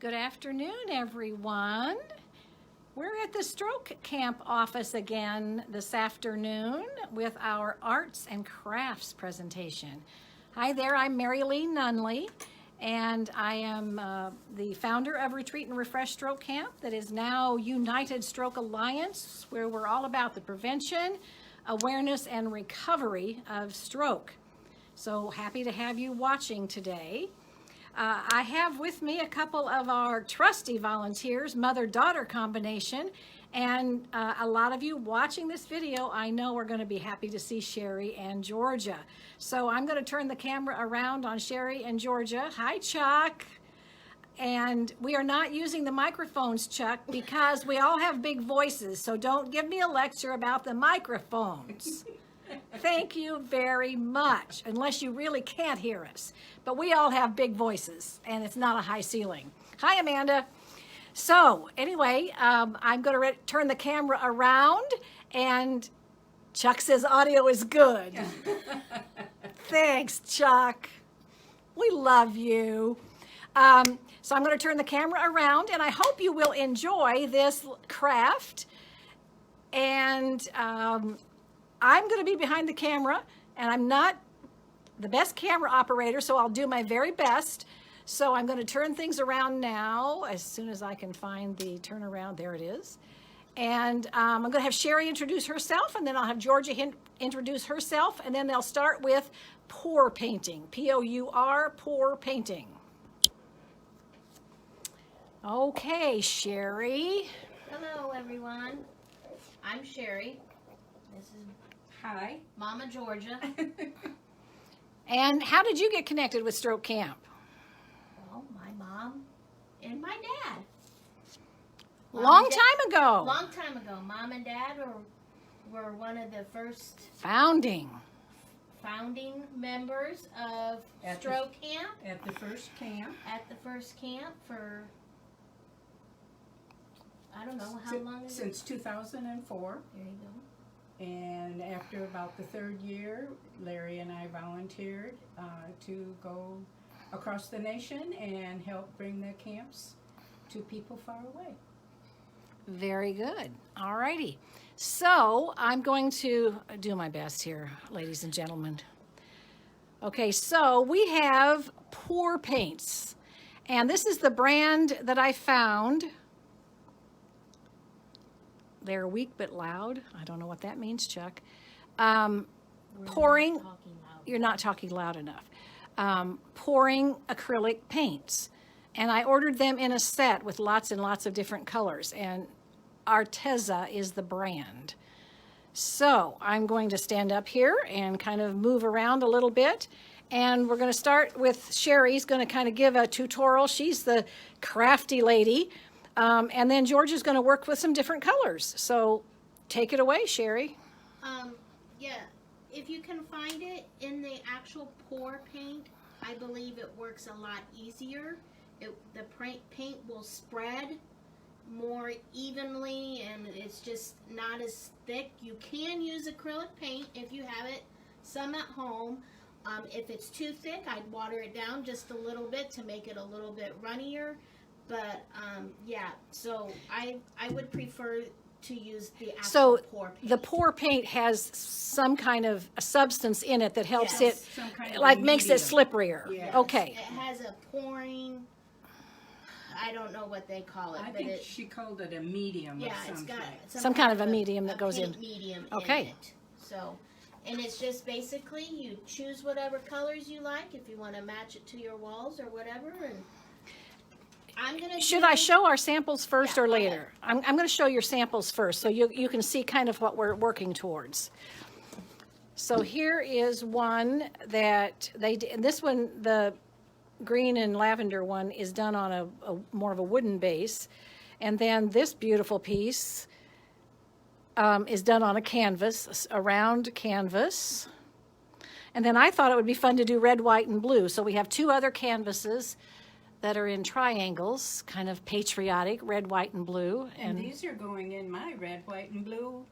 Good afternoon, everyone. We're at the Stroke Camp office again this afternoon with our arts and crafts presentation. Hi there, I'm Mary Lee Nunley, and I am the founder of Retreat and Refresh Stroke Camp that is now United Stroke Alliance, where we're all about the prevention, awareness, and recovery of stroke. So happy to have you watching today. I have with me a couple of our trusty volunteers, mother-daughter combination, and a lot of you watching this video, I know are going to be happy to see Cheri and Georgia. So I'm going to turn the camera around on Cheri and Georgia. Hi, Chuck. And we are not using the microphones, Chuck, because we all have big voices, so don't give me a lecture about the microphones. Thank you very much, unless you really can't hear us. But we all have big voices, and it's not a high ceiling. Hi, Amanda. So anyway, I'm going to turn the camera around, and Chuck says audio is good. Thanks, Chuck. We love you. So I'm going to turn the camera around, and I hope you will enjoy this craft. And I'm going to be behind the camera, and I'm not the best camera operator, so I'll do my very best. So I'm going to turn things around now as soon as I can find the turnaround. There it is. And I'm going to have Cheri introduce herself, and then I'll have Georgia introduce herself, and then they'll start with pour painting, P-O-U-R, pour painting. Okay, Cheri. Hello, everyone. I'm Cheri. This is Hi. Mama Georgia. And how did you get connected with Stroke Camp? Well, my mom and my dad. Long time ago. Long time ago. Mom and Dad were one of the first Founding members of Stroke Camp. At the first camp. At the first camp for, I don't know how long ago. Since 2004. There you go. And after about the third year, Larry and I volunteered to go across the nation and help bring the camps to people far away. Very good. All righty. So I'm going to do my best here, ladies and gentlemen. Okay, so we have Pour Paints. And this is the brand that I found. They're weak but loud. I don't know what that means, Chuck. Pouring, you're not talking loud enough. Pouring acrylic paints. And I ordered them in a set with lots and lots of different colors. And Arteza is the brand. So I'm going to stand up here and kind of move around a little bit. And we're going to start with Cheri's going to kind of give a tutorial. She's the crafty lady. And then George is going to work with some different colors. So take it away, Cheri. Yeah, if you can find it in the actual pour paint, I believe it works a lot easier. The paint will spread more evenly, and it's just not as thick. You can use acrylic paint if you have it, some at home. If it's too thick, I'd water it down just a little bit to make it a little bit runnier. But yeah, so I would prefer to use the actual pour paint. The pour paint has some kind of a substance in it that helps it, kind of like makes it slipperier. Yes. Okay. It has a pouring, I don't know what they call it. I but think she called it a medium of some it's got kind. Some kind of a medium that goes paint in. medium Okay. in it. So, and it's just basically you choose whatever colors you like if you want to match it to your walls or whatever. And I'm gonna Should I show our samples first Yeah, or go later? I'm going to show your samples first so you can see kind of what we're working towards. So here is one that they did. And this one, the green and lavender one, is done on a more of a wooden base. And then this beautiful piece is done on a canvas, a round canvas. And then I thought it would be fun to do red, white, and blue. So we have two other canvases that are in triangles, kind of patriotic, red, white, and blue. And these are going in my red, white, and blue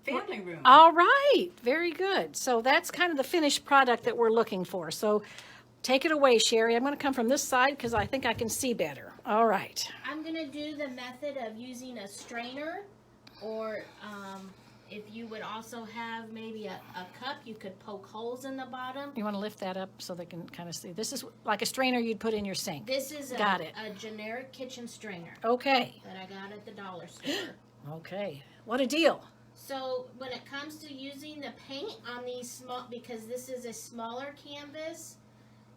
family room. All right, very good. So that's kind of the finished product that we're looking for. So Take it away, Cheri. I'm going to come from this side because I think I can see better. All right. I'm gonna do the method of using a strainer, or if you would also have maybe a cup, you could poke holes in the bottom. You want to lift that up so they can kind of see. This is like a strainer you'd put in your sink. This is Got it. a generic kitchen strainer Okay. that I got at the dollar store. Okay. What a deal. So when it comes to using the paint on these small, because this is a smaller canvas,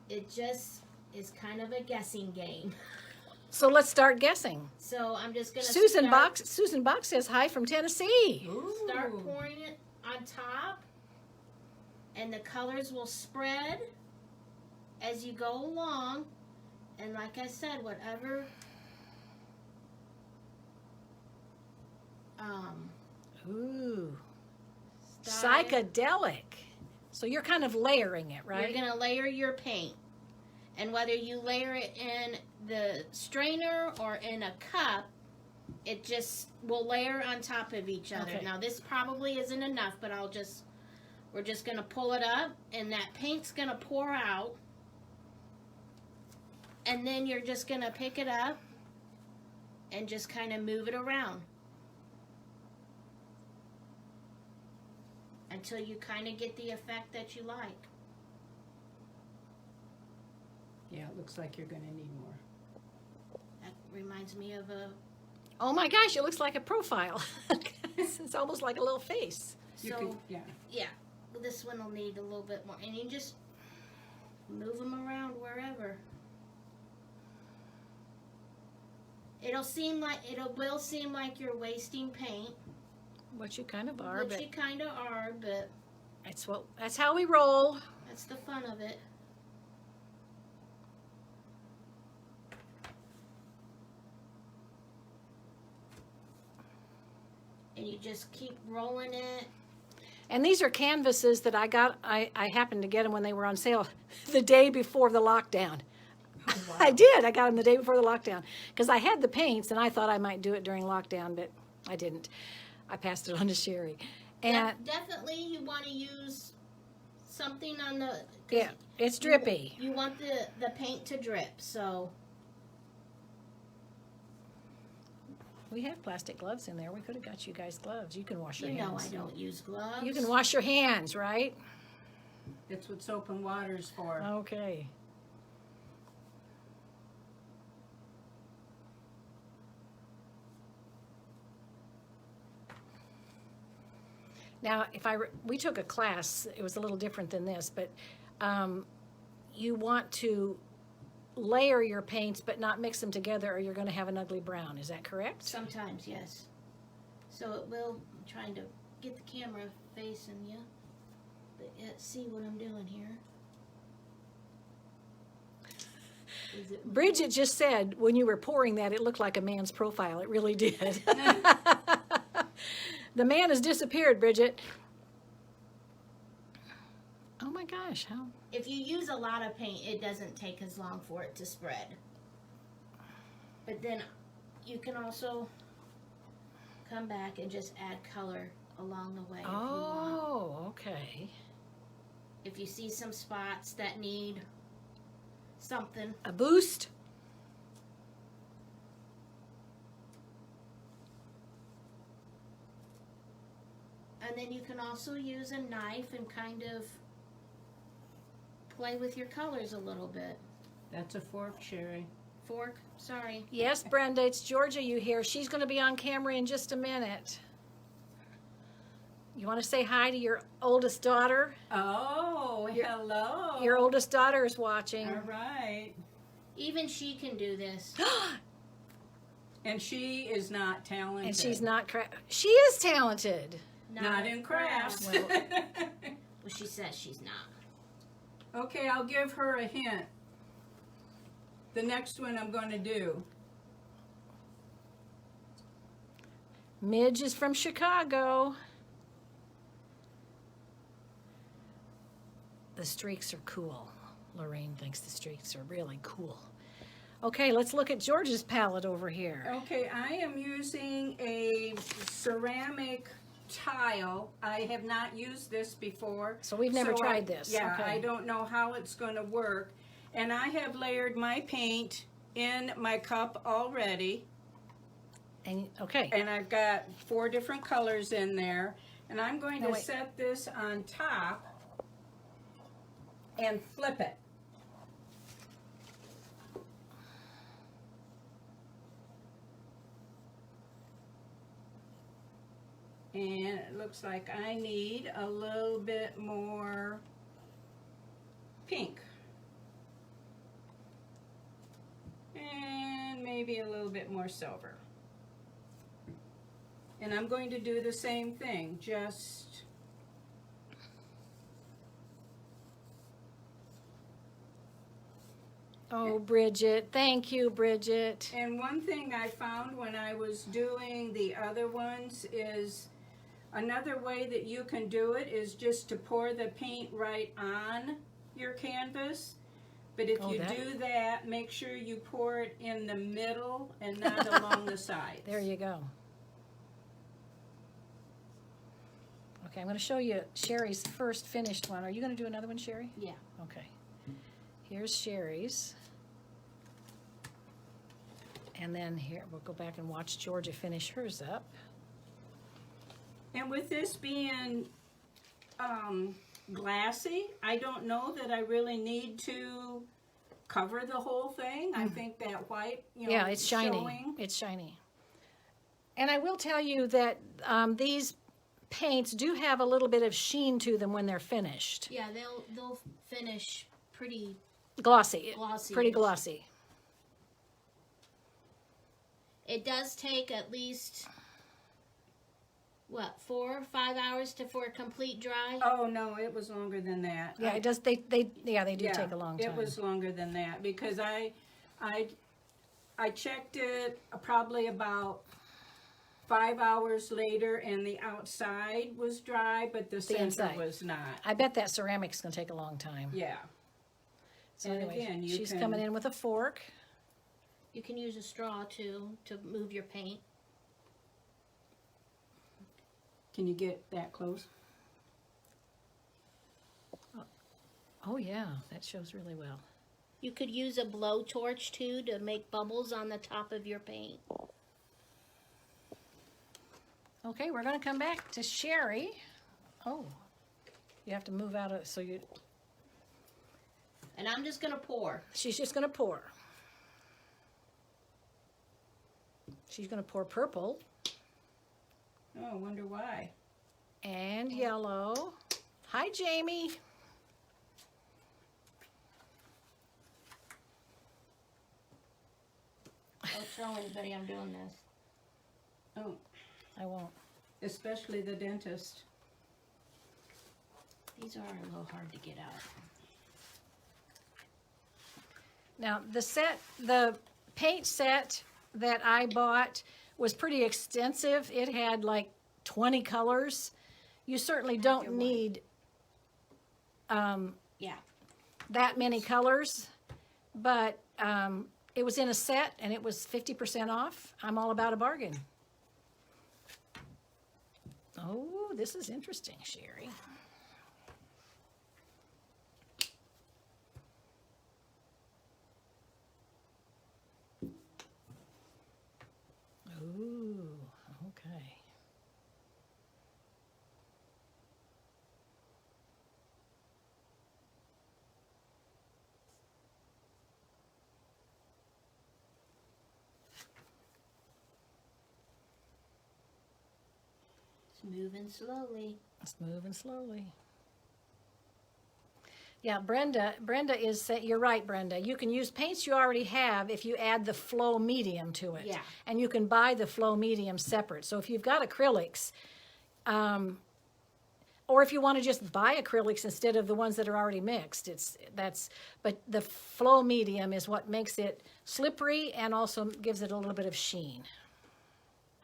it just is kind of a guessing game. So let's start guessing. So I'm just gonna Susan Box says hi from Tennessee. start pouring it on top, and the colors will spread as you go along. And like I said, whatever Ooh. style, Psychedelic. So you're kind of layering it, right? you're gonna layer your paint. And whether you layer it in the strainer or in a cup, it just will layer on top of each other. Okay. Now this probably isn't enough, but we're just gonna pull it up, and that paint's gonna pour out. And then you're just gonna pick it up and just kind of move it around until you kind of get the effect that you like. Yeah, it looks like you're going to need more. That reminds me of a Oh my gosh, it looks like a profile. It's almost like a little face. You so. could, yeah. Yeah, this one will need a little bit more, and you just move them around wherever. It will seem like you're wasting paint, What you kind of are, which but you kind of are, but that's how we roll. that's the fun of it. And you just keep rolling it. And these are canvases that I got. I happened to get them when they were on sale the day before the lockdown. Oh, wow. I did. I got them the day before the lockdown because I had the paints and I thought I might do it during lockdown, but I didn't. I passed it on to Cheri. And Definitely you want to use something on the... 'cause yeah, it's drippy. You want the paint to drip, so... We have plastic gloves in there. We could have got you guys gloves. You can wash your You know hands. I don't use gloves. You can wash your hands, right? That's what soap and water's for. Okay. Now, we took a class, it was a little different than this, but you want to layer your paints but not mix them together or you're going to have an ugly brown. Is that correct? Sometimes, yes. So it will... I'm trying to get the camera facing you. But see what I'm doing here. Is it... Bridget just said when you were pouring that, it looked like a man's profile. It really did. The man has disappeared, Bridget. Oh my gosh, how? If you use a lot of paint, it doesn't take as long for it to spread. But then you can also come back and just add color along the way if you want. Oh, okay. If you see some spots that need something. A boost. And then you can also use a knife and kind of play with your colors a little bit. That's a fork, Cheri. Fork, sorry. Yes, Brenda, it's Georgia you hear. She's going to be on camera in just a minute. You want to say hi to your oldest daughter? Oh, hello. Your oldest daughter is watching. All right. Even she can do this. And she is not talented. And she's not she is talented. Not in crafts. Well- Well, she says she's not. Okay, I'll give her a hint. The next one I'm going to do. Midge is from Chicago. The streaks are cool. Lorraine thinks the streaks are really cool. Okay, let's look at George's palette over here. Okay, I am using a ceramic tile. I have not used this before. So we've never tried this. Yeah, Okay. I don't know how it's going to work. And I have layered my paint in my cup already. And okay. And I've got 4 different colors in there. And I'm going No, to wait. set this on top and flip it. And it looks like I need a little bit more pink. And maybe a little bit more silver. And I'm going to do the same thing, just Oh, Bridget. Thank you, Bridget. and one thing I found when I was doing the other ones is another way that you can do it is just to pour the paint right on your canvas. But if Oh, you that- do that, make sure you pour it in the middle and not along the sides. There you go. Okay, I'm going to show you Cheri's first finished one. Are you going to do another one, Cheri? Yeah. Okay. Here's Cheri's. And then here, we'll go back and watch Georgia finish hers up. And with this being glassy, I don't know that I really need to cover the whole thing. I think that white, Yeah, it's shiny. showing. It's shiny. And I will tell you that these paints do have a little bit of sheen to them when they're finished. Yeah, they'll finish pretty Glossy. glossy. Pretty glossy. It does take at least what, 4 or 5 hours for a complete dry? Oh no, it was longer than that. Yeah, it does. They do take a long time. It was longer than that because I checked it probably about 5 hours later, and the outside was dry, but the center inside. was not. I bet that ceramic's going to take a long time. Yeah. So And anyway, again, you she's can- coming in with a fork. You can use a straw too to move your paint. Can you get that close? Oh yeah, that shows really well. You could use a blowtorch too to make bubbles on the top of your paint. Okay, we're going to come back to Cheri. Oh, you have to move out of so you. And I'm just gonna pour. She's just going to pour. She's going to pour purple Oh, I wonder why. and yellow. Hi, Jamie. Don't show anybody I'm doing this. Oh, I won't. especially the dentist. These are a little hard to get out. Now, the paint set that I bought was pretty extensive. It had like 20 colors. You certainly don't need Yeah. that many colors, but it was in a set and it was 50% off. I'm all about a bargain. Oh, this is interesting, Cheri. Ooh, okay. It's moving slowly. It's moving slowly. Yeah, Brenda is, you're right, Brenda. You can use paints you already have if you add the flow medium to it. Yeah. And you can buy the flow medium separate. So if you've got acrylics, or if you want to just buy acrylics instead of the ones that are already mixed, but the flow medium is what makes it slippery and also gives it a little bit of sheen.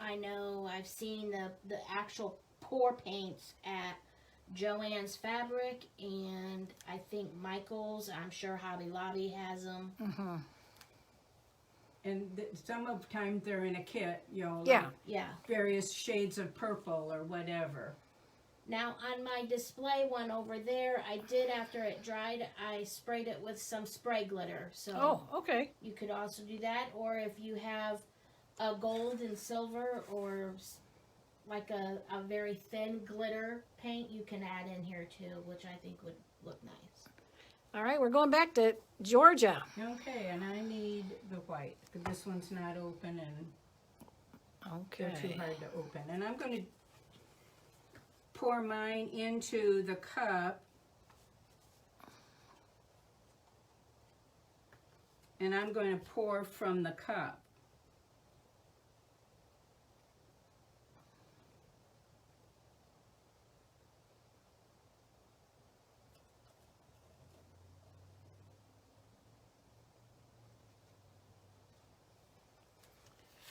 I know I've seen the actual pour paints at Joann's Fabric, and I think Michael's. I'm sure Hobby Lobby has them. Mm-hmm. And some of the time they're in a kit, like Yeah. Yeah. various shades of purple or whatever. Now on my display one over there, I did after it dried, I sprayed it with some spray glitter. So Oh, okay. you could also do that, or if you have a gold and silver or like a very thin glitter paint, you can add in here too, which I think would look nice. All right, we're going back to Georgia. Okay, and I need the white, because this one's not open and they're too Okay. hard to open. And I'm going to pour mine into the cup. And I'm going to pour from the cup.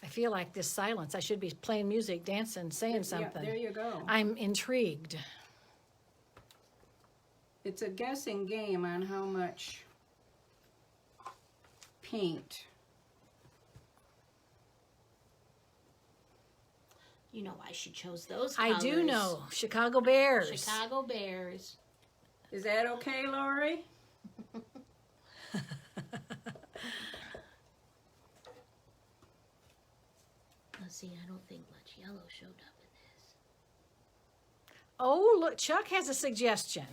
I feel like this silence. I should be playing music, dancing, saying something. Yeah, there you go. I'm intrigued. It's a guessing game on how much paint. You know why she chose those I colors. do know. Chicago Bears. Chicago Bears. Is that okay, Lori? Let's see, I don't think much yellow showed up in this. Oh, look, Chuck has a suggestion.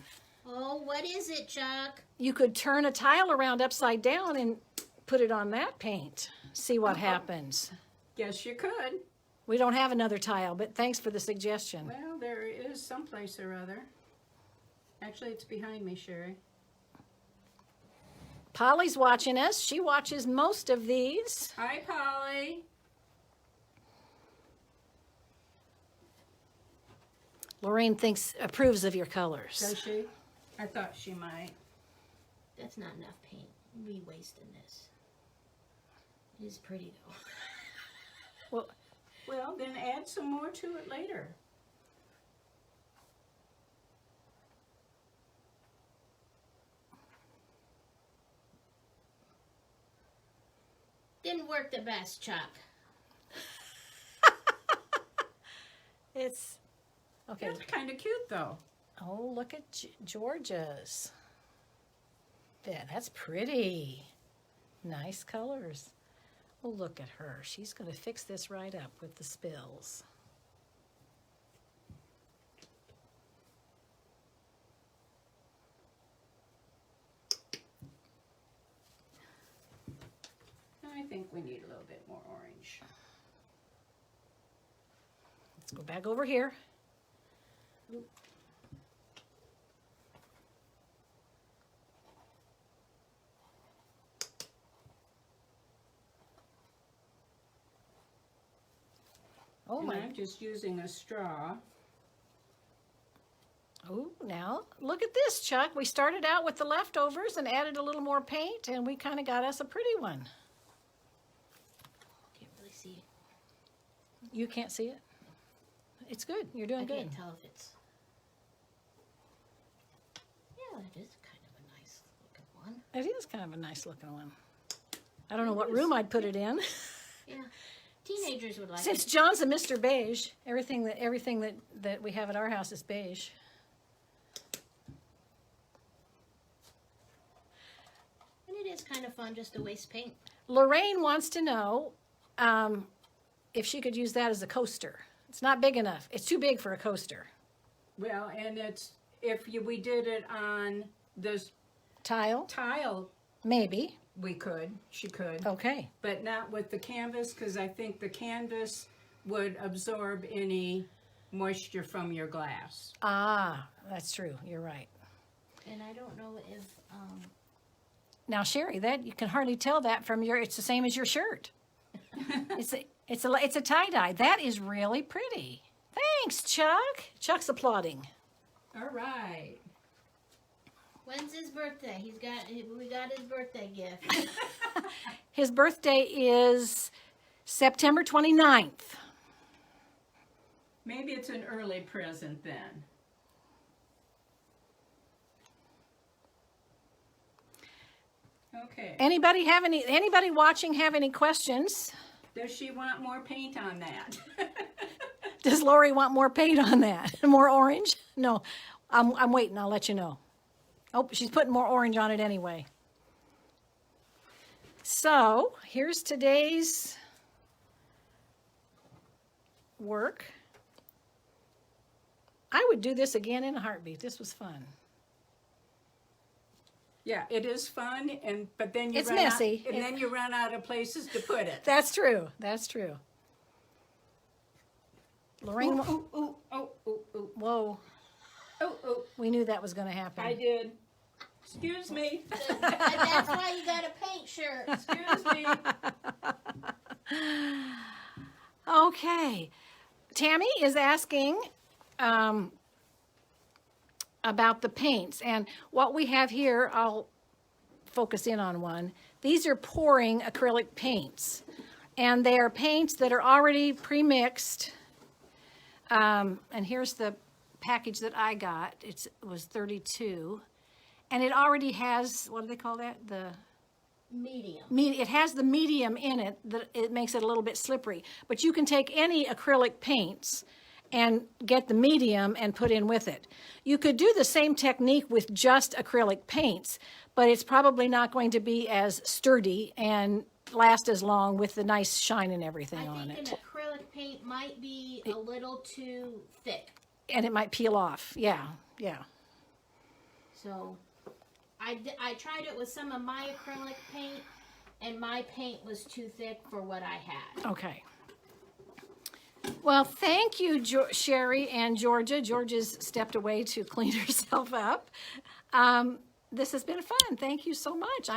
Oh, what is it, Chuck? You could turn a tile around upside down and put it on that paint. See what happens. Yes, you could. We don't have another tile, but thanks for the suggestion. Well, there is someplace or other. Actually, it's behind me, Cheri. Polly's watching us. She watches most of these. Hi, Polly. Lorraine approves of your colors. Does she? I thought she might. That's not enough paint. We wasting this. It is pretty though. Well, then add some more to it later. Didn't work the best, Chuck. It's okay. That's kind of cute, though. Oh, look at Georgia's. Yeah, that's pretty. Nice colors. Oh, look at her. She's going to fix this right up with the spills. I think we need a little bit more orange. Let's go back over here. Oh And my. I'm just using a straw. Oh, now look at this, Chuck. We started out with the leftovers and added a little more paint, and we kind of got us a pretty one. Can't really see it. You can't see it? It's good. You're doing I good. can't tell if it's. Yeah, it is kind of a nice looking one. It is kind of a nice looking one. I don't know what room I'd put it in. Yeah. Teenagers would like Since it. John's a Mr. Beige, everything that we have at our house is beige. And it is kind of fun just to waste paint. Lorraine wants to know if she could use that as a coaster. It's not big enough. It's too big for a coaster. Well, and it's we did it on this Tile? tile, Maybe. she could, Okay. but not with the canvas, because I think the canvas would absorb any moisture from your glass. Ah, that's true. You're right. And I don't know if Now, Cheri, that you can hardly tell that from it's the same as your shirt. It's a tie-dye. That is really pretty. Thanks, Chuck. Chuck's applauding. All right. when's his birthday? We got his birthday gift. His birthday is September 29th. Maybe it's an early present then. Okay. Anybody watching have any questions? Does she want more paint on that? Does Lori want more paint on that? More orange? No, I'm waiting. I'll let you know. Oh, she's putting more orange on it anyway. So here's today's work. I would do this again in a heartbeat. This was fun. Yeah, it is fun, but then you It's run messy. out, and then you run out of places to put it. That's true. That's true. Lorraine, Ooh, ooh, ooh, ooh, ooh, whoa, ooh, ooh. we knew that was going to happen. I did. Excuse me. And that's why you got a paint shirt. Excuse me. Okay. Tammy is asking about the paints. And what we have here, I'll focus in on one. These are pouring acrylic paints. And they are paints that are already pre-mixed. And here's the package that I got. It was 32. And it already has, what do they call that? The Medium. it has the medium in it that it makes it a little bit slippery. But you can take any acrylic paints and get the medium and put in with it. You could do the same technique with just acrylic paints, but it's probably not going to be as sturdy and last as long with the nice shine and everything I on think it. an acrylic paint might be a little too thick. And it might peel off. Yeah, yeah. So I tried it with some of my acrylic paint, and my paint was too thick for what I had. Okay. Well, thank you, Cheri and Georgia. Georgia's stepped away to clean herself up. This has been fun. Thank you so much.